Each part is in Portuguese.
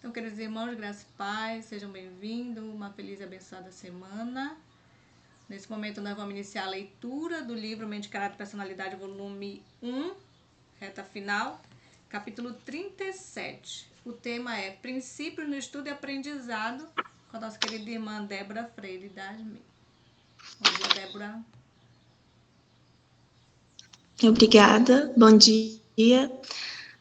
Então, queridos irmãos, graças e paz, sejam bem-vindos, uma feliz e abençoada semana. Nesse momento, nós vamos iniciar a leitura do livro Mente, Caráter e Personalidade, volume 1, reta final, capítulo 37. O tema é Princípios no Estudo e Aprendizado, com a nossa querida irmã Débora Freire Dasmi. Bom dia, Débora. Obrigada, bom dia.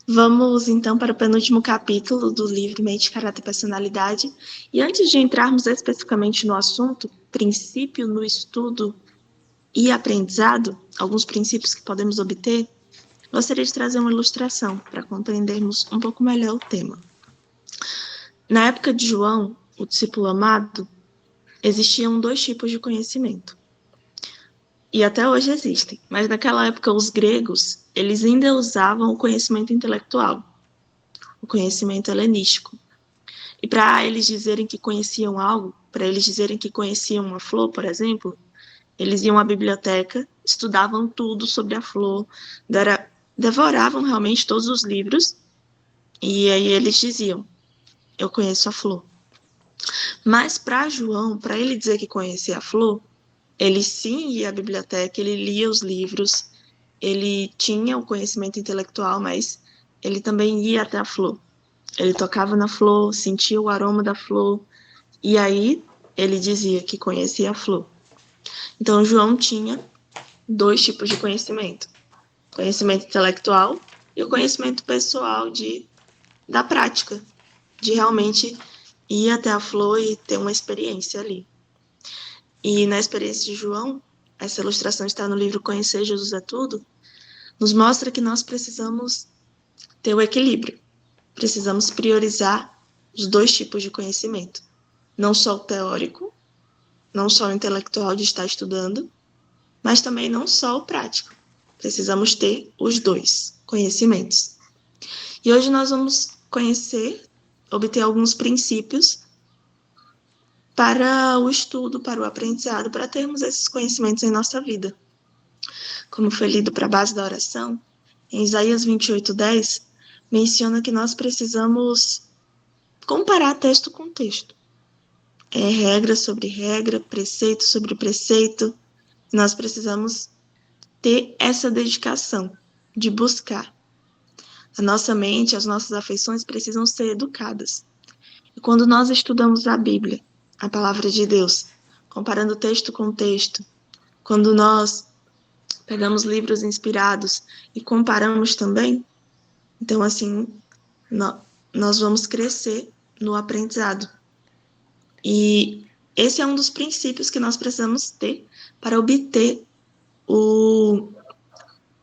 Vamos então para o penúltimo capítulo do livro Mente, Caráter e Personalidade. E antes de entrarmos especificamente no assunto, princípio no estudo e aprendizado, alguns princípios que podemos obter, gostaria de trazer uma ilustração para compreendermos um pouco melhor o tema. Na época de João, o discípulo amado, existiam dois tipos de conhecimento. E até hoje existem, mas naquela época os gregos, eles ainda usavam o conhecimento intelectual, o conhecimento helenístico. E para eles dizerem que conheciam algo, para eles dizerem que conheciam uma flor, por exemplo, eles iam à biblioteca, estudavam tudo sobre a flor, devoravam realmente todos os livros, e aí eles diziam, eu conheço a flor. Mas para João, para ele dizer que conhecia a flor, ele sim ia à biblioteca, ele lia os livros, ele tinha o conhecimento intelectual, mas ele também ia até a flor. Ele tocava na flor, sentia o aroma da flor, e aí ele dizia que conhecia a flor. Então, João tinha dois tipos de conhecimento. Conhecimento intelectual e o conhecimento pessoal da prática, de realmente ir até a flor e ter uma experiência ali. E na experiência de João, essa ilustração está no livro Conhecer Jesus é Tudo, nos mostra que nós precisamos ter o equilíbrio. Precisamos priorizar os dois tipos de conhecimento. Não só o teórico, não só o intelectual de estar estudando, mas também não só o prático. Precisamos ter os dois conhecimentos. E hoje nós vamos obter alguns princípios para o estudo, para o aprendizado, para termos esses conhecimentos em nossa vida. Como foi lido para a base da oração, em Isaías 28:10, menciona que nós precisamos comparar texto com texto. É regra sobre regra, preceito sobre preceito. Nós precisamos ter essa dedicação de buscar. A nossa mente, as nossas afeições precisam ser educadas. E quando nós estudamos a Bíblia, a palavra de Deus, comparando texto com texto, quando nós pegamos livros inspirados e comparamos também, então assim, nós vamos crescer no aprendizado. E esse é um dos princípios que nós precisamos ter para obter o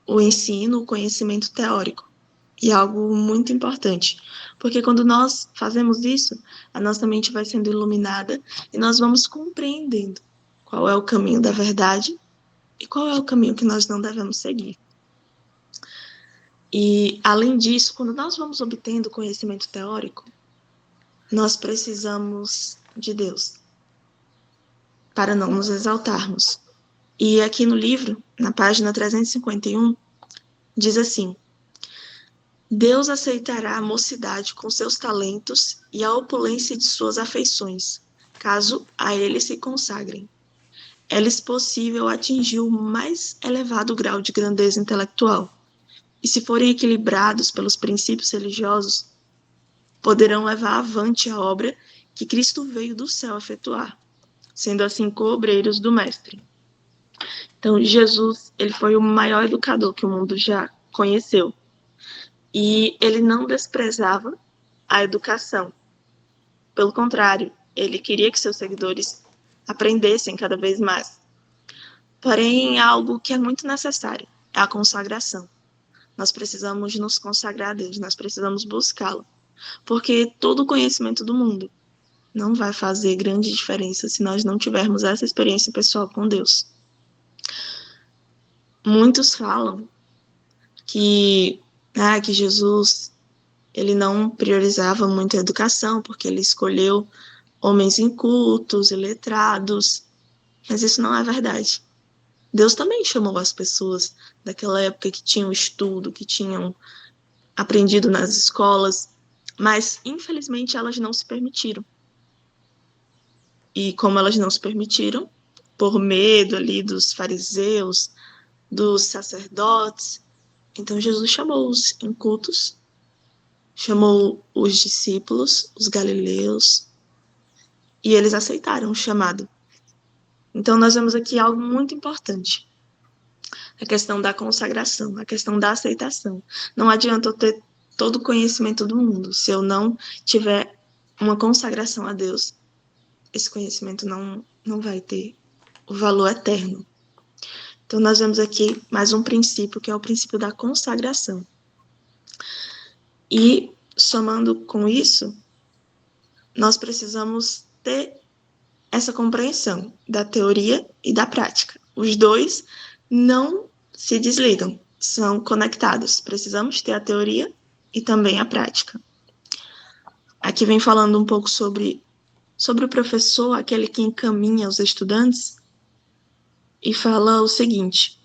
ensino, o conhecimento teórico. E é algo muito importante, porque quando nós fazemos isso, a nossa mente vai sendo iluminada e nós vamos compreendendo qual é o caminho da verdade e qual é o caminho que nós não devemos seguir. E, além disso, quando nós vamos obtendo conhecimento teórico, nós precisamos de Deus para não nos exaltarmos. E aqui no livro, na página 351, diz assim: Deus aceitará a mocidade com seus talentos e a opulência de suas afeições, caso a ele se consagrem. É-lhes possível atingir o mais elevado grau de grandeza intelectual, e se forem equilibrados pelos princípios religiosos, poderão levar avante a obra que Cristo veio do céu efetuar, sendo assim co-obreiros do Mestre. Então, Jesus, ele foi o maior educador que o mundo já conheceu. E ele não desprezava a educação. Pelo contrário, ele queria que seus seguidores aprendessem cada vez mais. Porém, algo que é muito necessário é a consagração. Nós precisamos nos consagrar a Deus, nós precisamos buscá-lo. Porque todo o conhecimento do mundo não vai fazer grande diferença se nós não tivermos essa experiência pessoal com Deus. Muitos falam que Jesus ele não priorizava muito a educação, porque ele escolheu homens incultos, iletrados, mas isso não é verdade. Deus também chamou as pessoas daquela época que tinham estudo, que tinham aprendido nas escolas, Mas, infelizmente, elas não se permitiram. E como elas não se permitiram, por medo ali dos fariseus, dos sacerdotes, então Jesus chamou-os em cultos, chamou os discípulos, os galileus, e eles aceitaram o chamado. Então nós vemos aqui algo muito importante. A questão da consagração, a questão da aceitação. Não adianta eu ter todo o conhecimento do mundo. Se eu não tiver uma consagração a Deus, esse conhecimento não vai ter o valor eterno. Então, nós vemos aqui mais um princípio, que é o princípio da consagração. E, somando com isso, nós precisamos ter essa compreensão da teoria e da prática. Os dois não se desligam, são conectados. Precisamos ter a teoria e também a prática. Aqui vem falando um pouco sobre o professor, aquele que encaminha os estudantes, e fala o seguinte: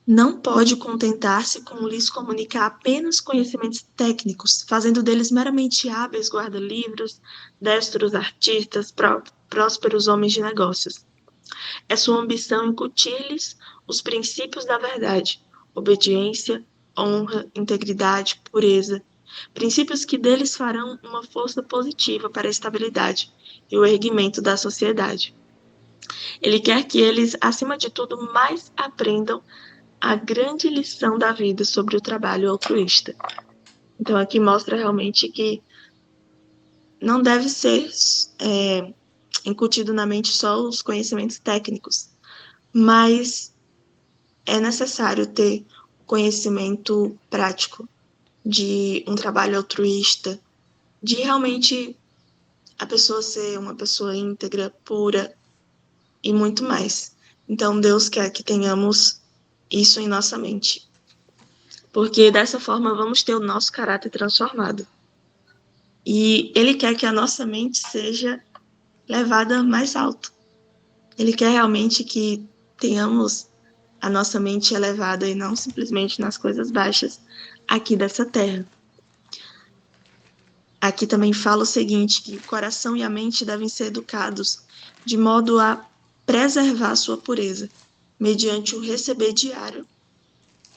não pode contentar-se com lhes comunicar apenas conhecimentos técnicos, fazendo deles meramente hábeis guarda-livros, destros artistas, prósperos homens de negócios. É sua ambição incutir-lhes os princípios da verdade, obediência, honra, integridade, pureza, princípios que deles farão uma força positiva para a estabilidade e o erguimento da sociedade. Ele quer que eles, acima de tudo, mais aprendam a grande lição da vida sobre o trabalho altruísta. Então, aqui mostra realmente que não deve ser incutido na mente só os conhecimentos técnicos, mas é necessário ter conhecimento prático de um trabalho altruísta, de realmente a pessoa ser uma pessoa íntegra, pura e muito mais. Então, Deus quer que tenhamos isso em nossa mente, porque dessa forma vamos ter o nosso caráter transformado. E Ele quer que a nossa mente seja levada mais alto. Ele quer realmente que tenhamos a nossa mente elevada e não simplesmente nas coisas baixas aqui dessa terra. Aqui também fala o seguinte, que o coração e a mente devem ser educados de modo a preservar sua pureza, mediante o receber diário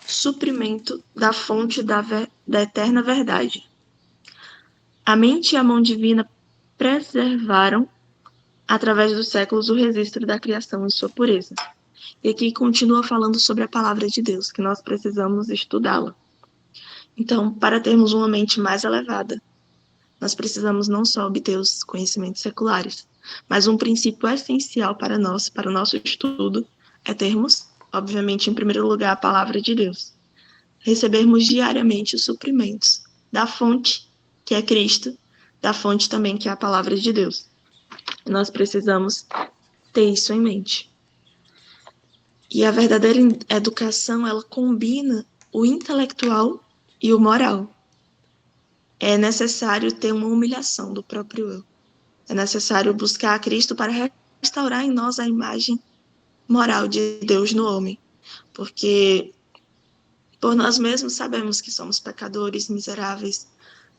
suprimento da fonte da eterna verdade. A mente e a mão divina preservaram, através dos séculos, o registro da criação em sua pureza. E aqui continua falando sobre a palavra de Deus, que nós precisamos estudá-la. Então, para termos uma mente mais elevada, nós precisamos não só obter os conhecimentos seculares, mas um princípio essencial para nós, para o nosso estudo, é termos, obviamente, em primeiro lugar, a palavra de Deus. Recebermos diariamente os suprimentos da fonte, que é Cristo, da fonte também, que é a palavra de Deus. Nós precisamos ter isso em mente. E a verdadeira educação, ela combina o intelectual e o moral. É necessário ter uma humilhação do próprio eu. É necessário buscar a Cristo para restaurar em nós a imagem moral de Deus no homem. Porque por nós mesmos sabemos que somos pecadores, miseráveis.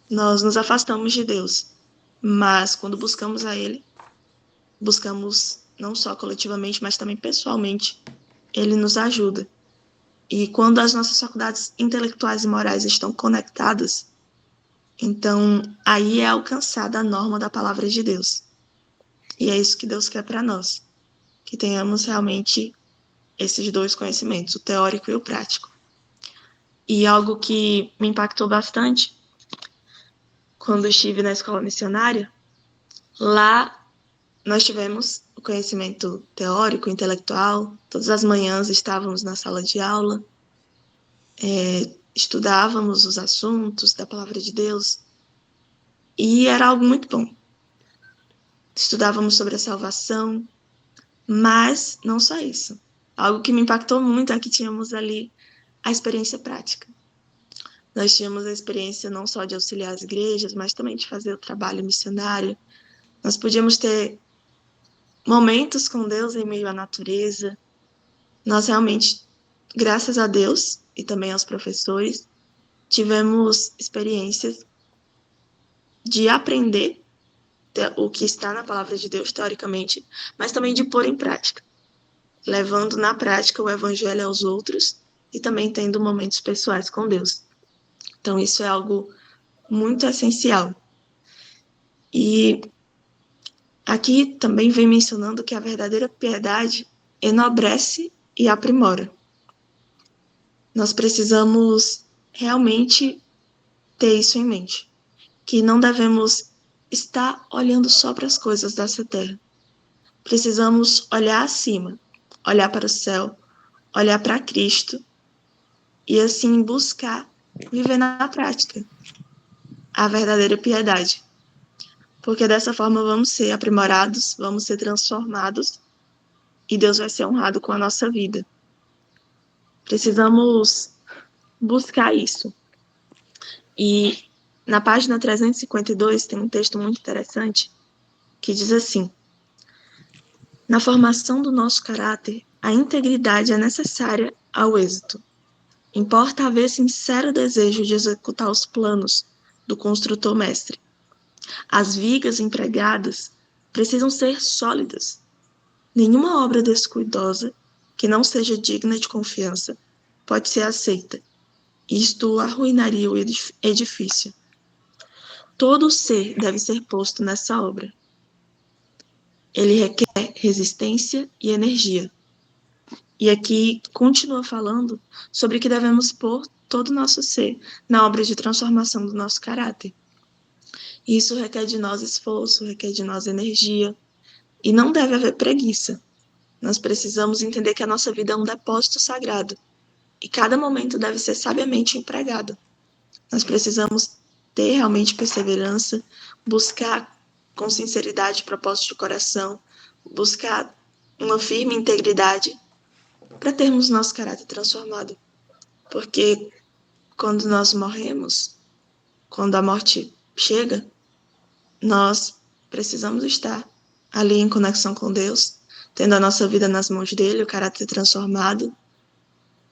Nós nos afastamos de Deus. Mas quando buscamos a Ele, buscamos não só coletivamente, mas também pessoalmente, Ele nos ajuda. E quando as nossas faculdades intelectuais e morais estão conectadas, então aí é alcançada a norma da palavra de Deus. E é isso que Deus quer para nós, que tenhamos realmente esses dois conhecimentos, o teórico e o prático. E algo que me impactou bastante, quando estive na escola missionária, lá nós tivemos o conhecimento teórico, intelectual, todas as manhãs estávamos na sala de aula, estudávamos os assuntos da palavra de Deus, e era algo muito bom. Estudávamos sobre a salvação, mas não só isso. Algo que me impactou muito é que tínhamos ali a experiência prática. Nós tínhamos a experiência não só de auxiliar as igrejas, mas também de fazer o trabalho missionário. Nós podíamos ter momentos com Deus em meio à natureza. Nós realmente, graças a Deus e também aos professores, tivemos experiências de aprender o que está na palavra de Deus, teoricamente, mas também de pôr em prática, levando na prática o evangelho aos outros e também tendo momentos pessoais com Deus. Então, isso é algo muito essencial. E aqui também vem mencionando que a verdadeira piedade enobrece e aprimora. Nós precisamos realmente ter isso em mente, que não devemos estar olhando só para as coisas dessa terra. Precisamos olhar acima, olhar para o céu, olhar para Cristo e assim buscar viver na prática a verdadeira piedade. Porque dessa forma vamos ser aprimorados, vamos ser transformados e Deus vai ser honrado com a nossa vida. Precisamos buscar isso. E na página 352 tem um texto muito interessante que diz assim: na formação do nosso caráter, a integridade é necessária ao êxito. Importa haver sincero desejo de executar os planos do construtor mestre. As vigas empregadas precisam ser sólidas. Nenhuma obra descuidosa, que não seja digna de confiança, pode ser aceita. Isto arruinaria o edifício. Todo ser deve ser posto nessa obra. Ele requer resistência e energia. E aqui continua falando sobre que devemos pôr todo o nosso ser na obra de transformação do nosso caráter. Isso requer de nós esforço, requer de nós energia, e não deve haver preguiça. Nós precisamos entender que a nossa vida é um depósito sagrado, e cada momento deve ser sabiamente empregado. Nós precisamos ter realmente perseverança, buscar com sinceridade propósito de coração, buscar uma firme integridade para termos nosso caráter transformado. Porque quando nós morremos, quando a morte chega, nós precisamos estar ali em conexão com Deus, tendo a nossa vida nas mãos dele, o caráter transformado,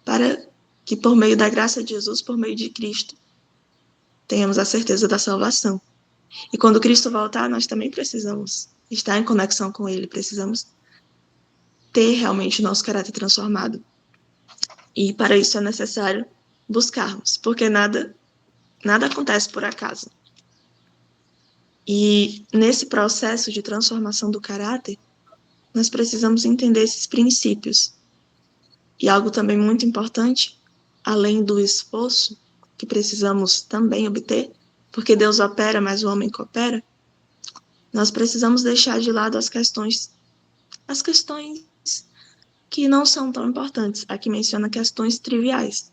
para que por meio da graça de Jesus, por meio de Cristo, tenhamos a certeza da salvação. E quando Cristo voltar, nós também precisamos estar em conexão com ele, precisamos ter realmente o nosso caráter transformado. E para isso é necessário buscarmos, porque nada acontece por acaso. E nesse processo de transformação do caráter, nós precisamos entender esses princípios. E algo também muito importante, além do esforço que precisamos também obter, porque Deus opera, mas o homem coopera, nós precisamos deixar de lado as questões que não são tão importantes. Aqui menciona questões triviais.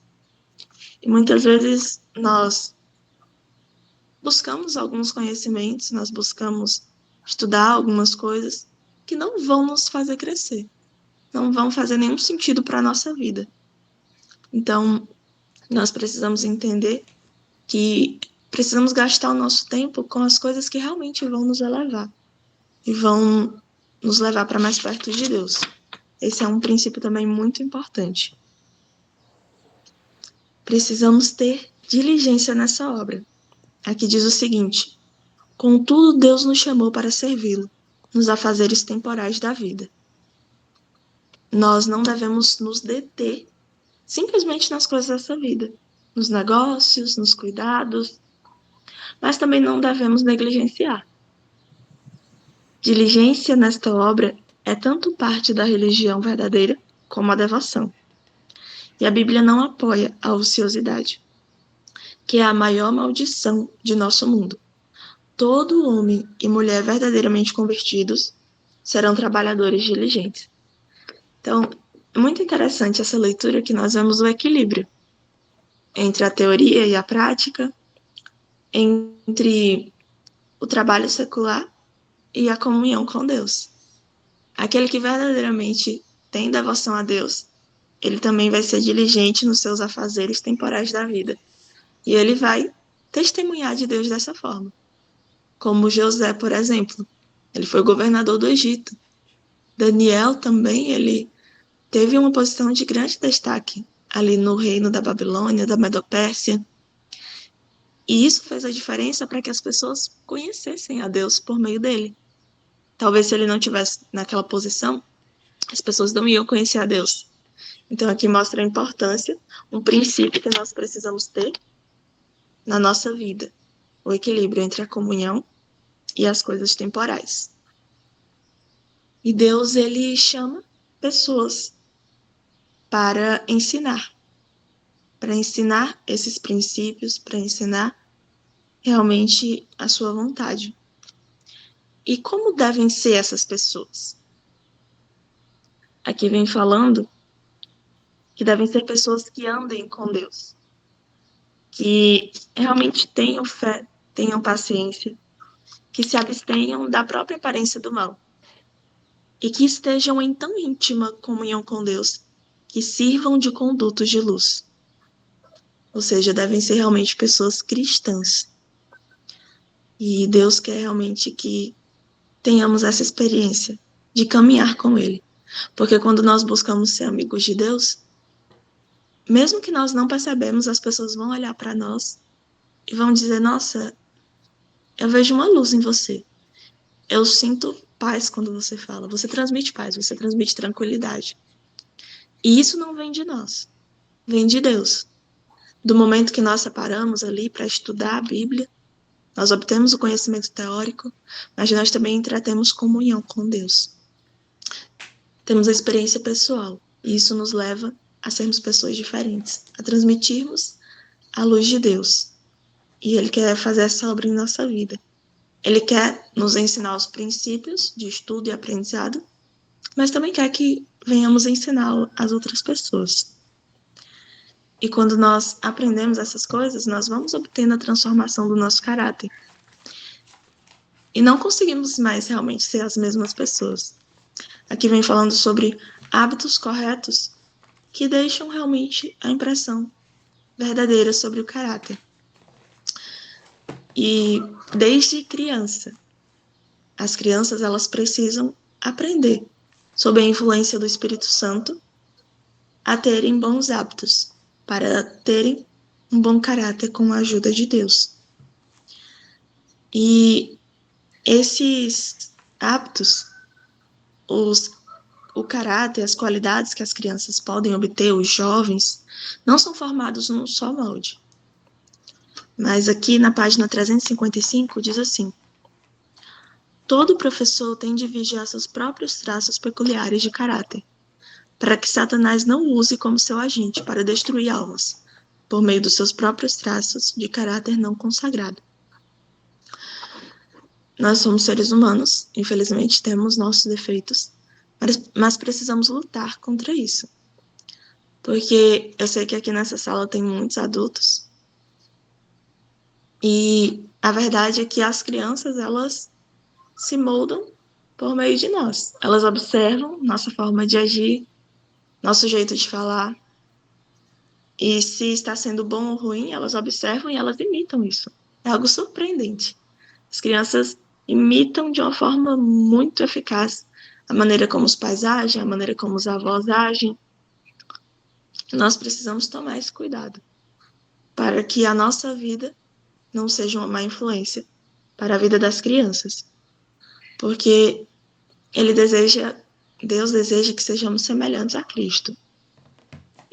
E muitas vezes nós buscamos alguns conhecimentos, nós buscamos estudar algumas coisas que não vão nos fazer crescer, não vão fazer nenhum sentido para a nossa vida. Então, nós precisamos entender que precisamos gastar o nosso tempo com as coisas que realmente vão nos elevar e vão nos levar para mais perto de Deus. Esse é um princípio também muito importante. Precisamos ter diligência nessa obra. Aqui diz o seguinte: contudo, Deus nos chamou para servi-lo, nos afazeres temporais da vida. Nós não devemos nos deter simplesmente nas coisas dessa vida, nos negócios, nos cuidados, mas também não devemos negligenciar. Diligência nesta obra é tanto parte da religião verdadeira como a devoção. E a Bíblia não apoia a ociosidade, que é a maior maldição de nosso mundo. Todo homem e mulher verdadeiramente convertidos serão trabalhadores diligentes. Então, é muito interessante essa leitura que nós vemos o equilíbrio entre a teoria e a prática, entre o trabalho secular e a comunhão com Deus. Aquele que verdadeiramente tem devoção a Deus, ele também vai ser diligente nos seus afazeres temporais da vida. E ele vai testemunhar de Deus dessa forma. Como José, por exemplo. Ele foi governador do Egito. Daniel também, ele teve uma posição de grande destaque ali no reino da Babilônia, da Medopérsia. E isso fez a diferença para que as pessoas conhecessem a Deus por meio dele. Talvez se ele não tivesse naquela posição, as pessoas não iam conhecer a Deus. Então aqui mostra a importância, um princípio que nós precisamos ter na nossa vida, o equilíbrio entre a comunhão e as coisas temporais. E Deus, ele chama pessoas para ensinar esses princípios, para ensinar realmente a sua vontade. E como devem ser essas pessoas? Aqui vem falando que devem ser pessoas que andem com Deus, que realmente tenham fé, tenham paciência, que se abstenham da própria aparência do mal e que estejam em tão íntima comunhão com Deus que sirvam de condutos de luz. Ou seja, devem ser realmente pessoas cristãs. E Deus quer realmente que tenhamos essa experiência de caminhar com Ele. Porque quando nós buscamos ser amigos de Deus, mesmo que nós não percebemos, as pessoas vão olhar para nós e vão dizer, nossa, eu vejo uma luz em você. Eu sinto paz quando você fala. Você transmite paz, você transmite tranquilidade. E isso não vem de nós, vem de Deus. Do momento que nós separamos ali para estudar a Bíblia, nós obtemos o conhecimento teórico, mas nós também tratamos comunhão com Deus. Temos a experiência pessoal, e isso nos leva a sermos pessoas diferentes, a transmitirmos a luz de Deus. E Ele quer fazer essa obra em nossa vida. Ele quer nos ensinar os princípios de estudo e aprendizado, mas também quer que venhamos ensinar às outras pessoas. E quando nós aprendemos essas coisas, nós vamos obtendo a transformação do nosso caráter. E não conseguimos mais realmente ser as mesmas pessoas. Aqui vem falando sobre hábitos corretos que deixam realmente a impressão verdadeira sobre o caráter. E desde criança, as crianças elas precisam aprender sob a influência do Espírito Santo a terem bons hábitos, para terem um bom caráter com a ajuda de Deus. E esses hábitos, o caráter, as qualidades que as crianças podem obter, os jovens, não são formados num só molde. Mas aqui na página 355 diz assim: todo professor tem de vigiar seus próprios traços peculiares de caráter, para que Satanás não use como seu agente para destruir almas, por meio dos seus próprios traços de caráter não consagrado. Nós somos seres humanos, infelizmente temos nossos defeitos, mas precisamos lutar contra isso. Porque eu sei que aqui nessa sala tem muitos adultos, e a verdade é que as crianças, elas se moldam por meio de nós. Elas observam nossa forma de agir, nosso jeito de falar, e se está sendo bom ou ruim, elas observam e elas imitam isso. É algo surpreendente. As crianças imitam de uma forma muito eficaz a maneira como os pais agem, a maneira como os avós agem. Nós precisamos tomar esse cuidado para que a nossa vida não seja uma má influência para a vida das crianças. Porque Deus deseja que sejamos semelhantes a Cristo.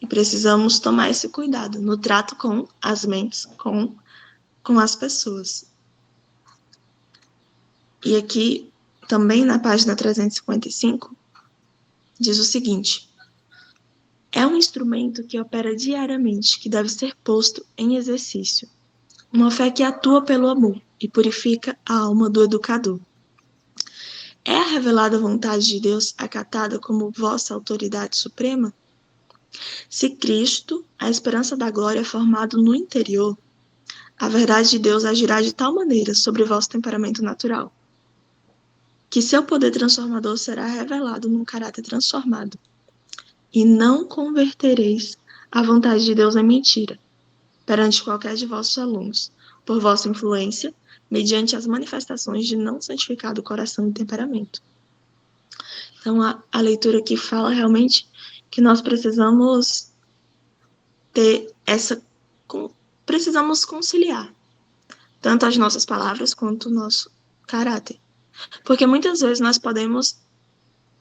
E precisamos tomar esse cuidado no trato com as mentes, com as pessoas. E aqui, também na página 355, diz o seguinte: é um instrumento que opera diariamente, que deve ser posto em exercício. Uma fé que atua pelo amor e purifica a alma do educador. É a revelada vontade de Deus acatada como vossa autoridade suprema? Se Cristo, a esperança da glória, é formado no interior, a verdade de Deus agirá de tal maneira sobre o vosso temperamento natural, que seu poder transformador será revelado num caráter transformado. E não convertereis a vontade de Deus em mentira, perante qualquer de vossos alunos, por vossa influência, mediante as manifestações de não santificado coração e temperamento. Então, a leitura aqui fala realmente que nós precisamos ter precisamos conciliar tanto as nossas palavras quanto o nosso caráter. Porque muitas vezes nós podemos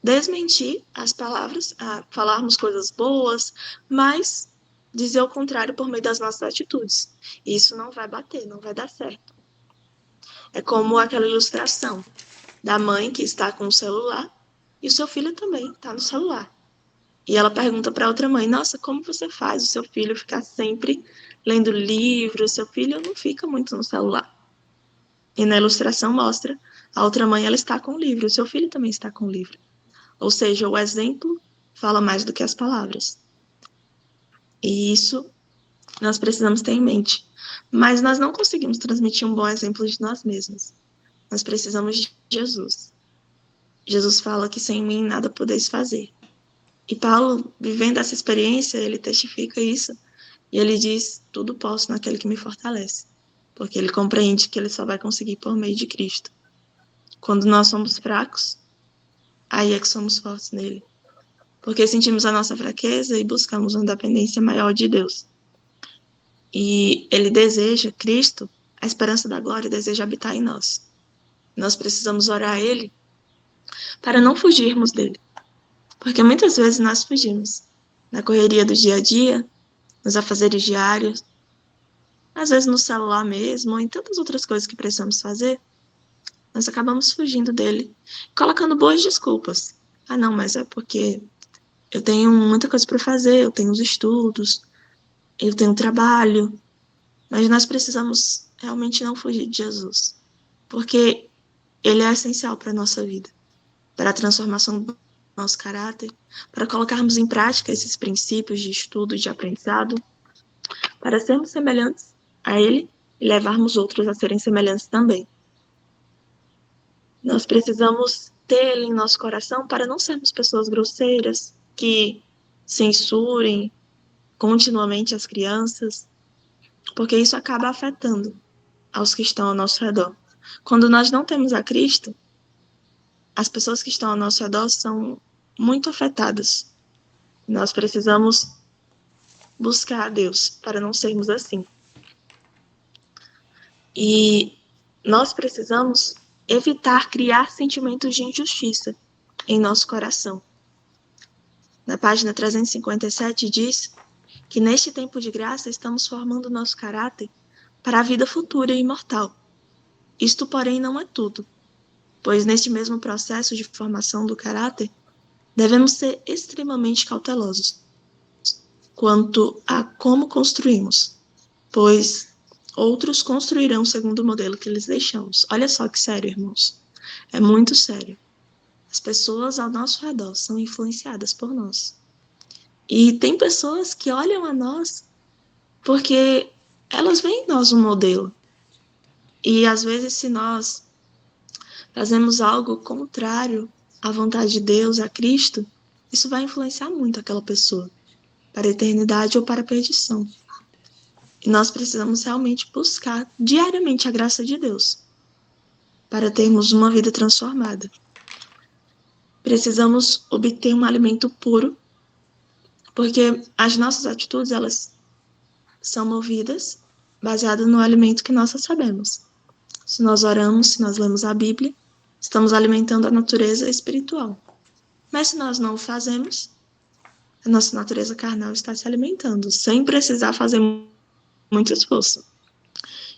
desmentir as palavras, falarmos coisas boas, mas dizer o contrário por meio das nossas atitudes. E isso não vai bater, não vai dar certo. É como aquela ilustração da mãe que está com o celular e o seu filho também está no celular. E ela pergunta para outra mãe: nossa, como você faz o seu filho ficar sempre lendo livros? Seu filho não fica muito no celular. E na ilustração mostra a outra mãe, ela está com o livro, o seu filho também está com o livro. Ou seja, o exemplo fala mais do que as palavras. E isso nós precisamos ter em mente. Mas nós não conseguimos transmitir um bom exemplo de nós mesmos. Nós precisamos de Jesus. Jesus fala que sem mim nada podeis fazer. E Paulo, vivendo essa experiência, ele testifica isso. E ele diz, tudo posso naquele que me fortalece. Porque ele compreende que ele só vai conseguir por meio de Cristo. Quando nós somos fracos, aí é que somos fortes nele. Porque sentimos a nossa fraqueza e buscamos uma dependência maior de Deus. E ele deseja, Cristo, a esperança da glória, deseja habitar em nós. Nós precisamos orar a ele para não fugirmos dele. Porque muitas vezes nós fugimos. Na correria do dia a dia, nos afazeres diários, às vezes no celular mesmo, ou em tantas outras coisas que precisamos fazer, nós acabamos fugindo dele, colocando boas desculpas. Ah, não, mas é porque eu tenho muita coisa para fazer, eu tenho os estudos, eu tenho trabalho, mas nós precisamos realmente não fugir de Jesus, porque ele é essencial para a nossa vida, para a transformação do nosso caráter, para colocarmos em prática esses princípios de estudo e de aprendizado, para sermos semelhantes a ele e levarmos outros a serem semelhantes também. Nós precisamos ter ele em nosso coração para não sermos pessoas grosseiras, que censurem continuamente as crianças, porque isso acaba afetando aos que estão ao nosso redor. Quando nós não temos a Cristo, as pessoas que estão ao nosso redor são muito afetadas. Nós precisamos buscar a Deus para não sermos assim. E nós precisamos evitar criar sentimentos de injustiça em nosso coração. Na página 357 diz que neste tempo de graça estamos formando nosso caráter para a vida futura e imortal. Isto, porém, não é tudo, pois neste mesmo processo de formação do caráter, devemos ser extremamente cautelosos quanto a como construímos, pois outros construirão segundo o modelo que lhes deixamos. Olha só que sério, irmãos. É muito sério. As pessoas ao nosso redor são influenciadas por nós. E tem pessoas que olham a nós porque elas veem em nós um modelo. E às vezes, se nós fazemos algo contrário à vontade de Deus, a Cristo, isso vai influenciar muito aquela pessoa, para a eternidade ou para a perdição. E nós precisamos realmente buscar diariamente a graça de Deus, para termos uma vida transformada. Precisamos obter um alimento puro, porque as nossas atitudes, elas são movidas baseadas no alimento que nós sabemos. Se nós oramos, se nós lemos a Bíblia, estamos alimentando a natureza espiritual. Mas se nós não o fazemos, a nossa natureza carnal está se alimentando, sem precisar fazer muito esforço.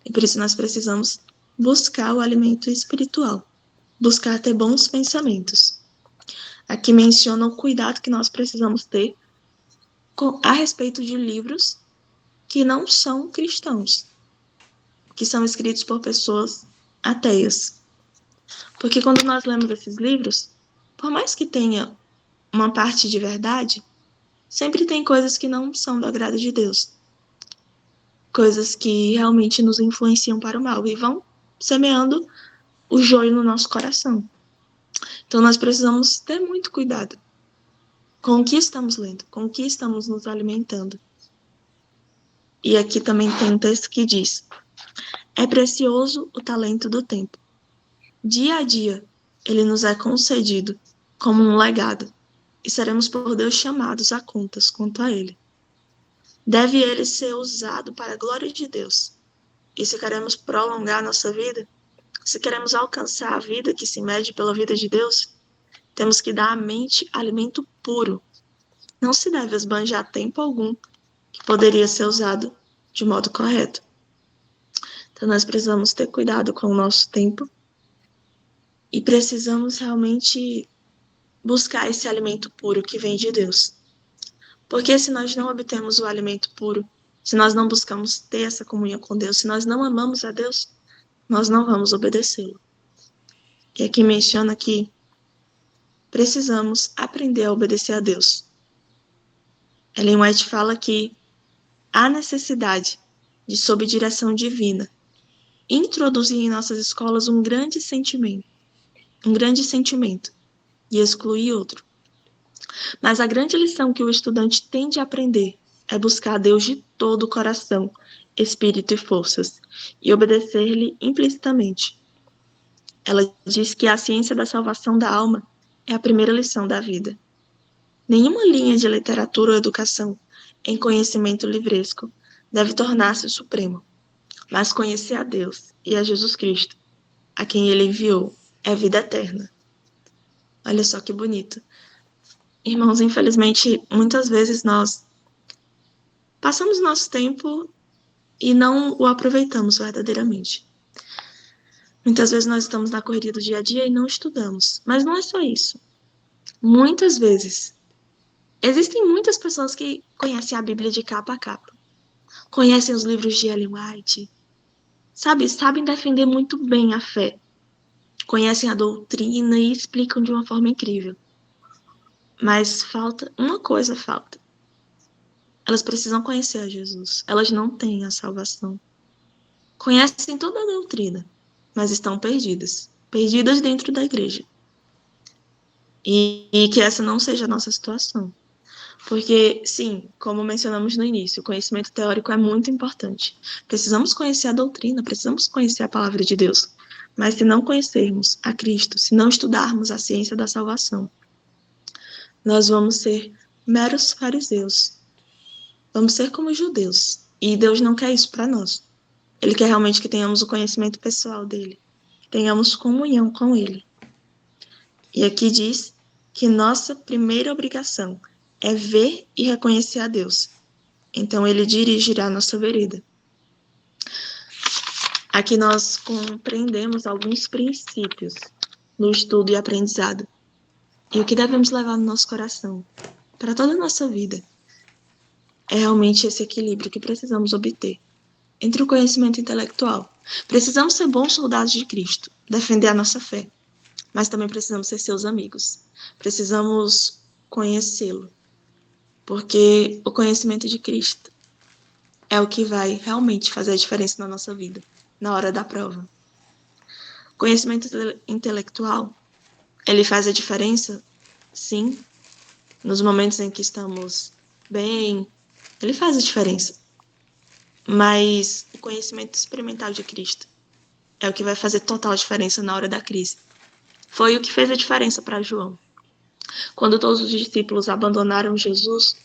E por isso nós precisamos buscar o alimento espiritual, buscar ter bons pensamentos. Aqui menciona o cuidado que nós precisamos ter a respeito de livros que não são cristãos, que são escritos por pessoas ateias. Porque quando nós lemos esses livros, por mais que tenha uma parte de verdade, sempre tem coisas que não são do agrado de Deus. Coisas que realmente nos influenciam para o mal e vão semeando o joio no nosso coração. Então nós precisamos ter muito cuidado com o que estamos lendo, com o que estamos nos alimentando. E aqui também tem um texto que diz: é precioso o talento do tempo. Dia a dia, ele nos é concedido como um legado, e seremos por Deus chamados a contas quanto a ele. Deve ele ser usado para a glória de Deus E se queremos prolongar a nossa vida, se queremos alcançar a vida que se mede pela vida de Deus, temos que dar à mente alimento puro. Não se deve esbanjar tempo algum que poderia ser usado de modo correto. Então nós precisamos ter cuidado com o nosso tempo e precisamos realmente buscar esse alimento puro que vem de Deus. Porque se nós não obtemos o alimento puro, se nós não buscamos ter essa comunhão com Deus, se nós não amamos a Deus, nós não vamos obedecê-lo. E aqui menciona que precisamos aprender a obedecer a Deus. Ellen White fala que há necessidade de, sob direção divina, introduzir em nossas escolas um grande sentimento e excluir outro. Mas a grande lição que o estudante tem de aprender é buscar a Deus de todo o coração, espírito e forças, e obedecer-lhe implicitamente. Ela diz que a ciência da salvação da alma é a primeira lição da vida. Nenhuma linha de literatura ou educação em conhecimento livresco deve tornar-se o supremo, mas conhecer a Deus e a Jesus Cristo, a quem ele enviou, é vida eterna. Olha só que bonito. Irmãos, infelizmente, muitas vezes nós passamos nosso tempo e não o aproveitamos verdadeiramente. Muitas vezes nós estamos na correria do dia a dia e não estudamos. Mas não é só isso. Muitas vezes, existem muitas pessoas que conhecem a Bíblia de capa a capa. Conhecem os livros de Ellen White. Sabem defender muito bem a fé. Conhecem a doutrina e explicam de uma forma incrível. Mas uma coisa falta. Elas precisam conhecer a Jesus. Elas não têm a salvação. Conhecem toda a doutrina, mas estão perdidas. Perdidas dentro da igreja. E que essa não seja a nossa situação. Porque, sim, como mencionamos no início, o conhecimento teórico é muito importante. Precisamos conhecer a doutrina, precisamos conhecer a palavra de Deus. Mas se não conhecermos a Cristo, se não estudarmos a ciência da salvação, nós vamos ser meros fariseus. Vamos ser como judeus. E Deus não quer isso para nós. Ele quer realmente que tenhamos o conhecimento pessoal dele. Que tenhamos comunhão com ele. E aqui diz que nossa primeira obrigação é ver e reconhecer a Deus. Então ele dirigirá a nossa vereda. Aqui nós compreendemos alguns princípios no estudo e aprendizado. E o que devemos levar no nosso coração, para toda a nossa vida, é realmente esse equilíbrio que precisamos obter entre o conhecimento intelectual. Precisamos ser bons soldados de Cristo, defender a nossa fé, mas também precisamos ser seus amigos. Precisamos conhecê-lo, porque o conhecimento de Cristo é o que vai realmente fazer a diferença na nossa vida, na hora da prova. O conhecimento intelectual, ele faz a diferença, sim, nos momentos em que estamos bem, ele faz a diferença. Mas o conhecimento experimental de Cristo é o que vai fazer total diferença na hora da crise. Foi o que fez a diferença para João. Quando todos os discípulos abandonaram Jesus,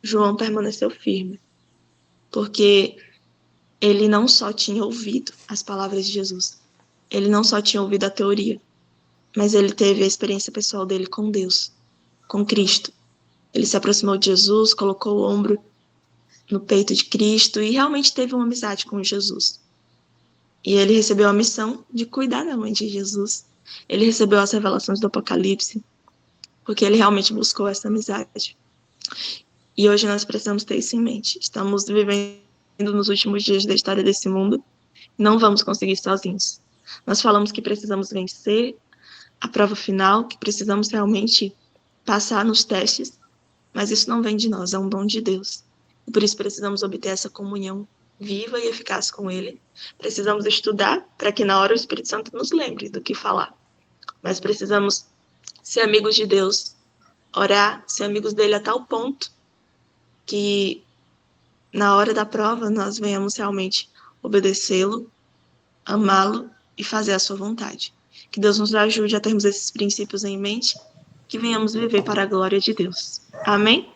João permaneceu firme, porque ele não só tinha ouvido as palavras de Jesus, ele não só tinha ouvido a teoria, mas ele teve a experiência pessoal dele com Deus, com Cristo. Ele se aproximou de Jesus, colocou o ombro no peito de Cristo e realmente teve uma amizade com Jesus. E ele recebeu a missão de cuidar da mãe de Jesus. Ele recebeu as revelações do Apocalipse, porque ele realmente buscou essa amizade. E hoje nós precisamos ter isso em mente. Estamos vivendo nos últimos dias da história desse mundo. Não vamos conseguir sozinhos. Nós falamos que precisamos vencer a prova final, que precisamos realmente passar nos testes, mas isso não vem de nós, é um dom de Deus. E por isso precisamos obter essa comunhão viva e eficaz com Ele. Precisamos estudar para que na hora o Espírito Santo nos lembre do que falar. Mas precisamos ser amigos de Deus, orar, ser amigos dele a tal ponto que na hora da prova nós venhamos realmente obedecê-lo, amá-lo e fazer a sua vontade. Que Deus nos ajude a termos esses princípios em mente, que venhamos viver para a glória de Deus. Amém?